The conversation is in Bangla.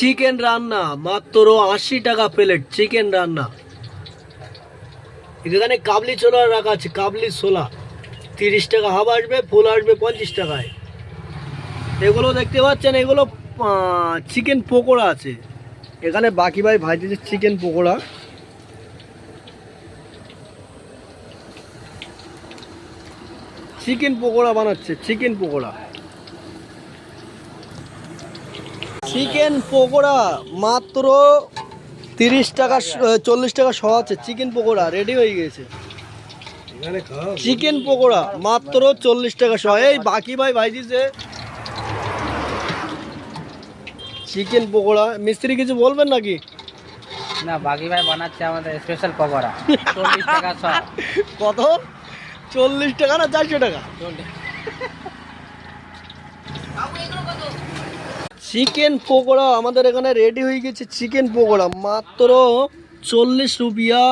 চিকেন রান্না মাত্র 80 টাকা প্লেট। চিকেন রান্না এখানে কাবলি ছোলা রাখা আছে, কাবলি ছোলা 30 টাকা হাফ আসবে, ফুল আসবে 50 টাকায়। এগুলো দেখতে পাচ্ছেন, এগুলো চিকেন পকোড়া আছে এখানে। বাকি ভাই ভাজছে চিকেন পকোড়া। চিকেন পকোড়া বানাচ্ছে, চিকেন পকোড়া। চিকেন পকোড়া মাত্র 30 টাকা 40 টাকা সহ আছে। চিকেন পকোড়া রেডি হয়ে গেছে। চিকেন পকোড়া মাত্র 40 টাকা সহ। এই বাকি ভাই ভাইজিছে চিকেন পকোড়া। মিস্ত্রি কিছু বলবেন নাকি? না, বাকি ভাই বানাচ্ছে আমাদের স্পেশাল পকোড়া 40 টাকা সহ। কত? 40 টাকা না 400 টাকা? চিকেন পকোড়া আমাদের এখানে রেডি হয়ে গেছে। চিকেন পকোড়া মাত্র 40 রুপিয়া।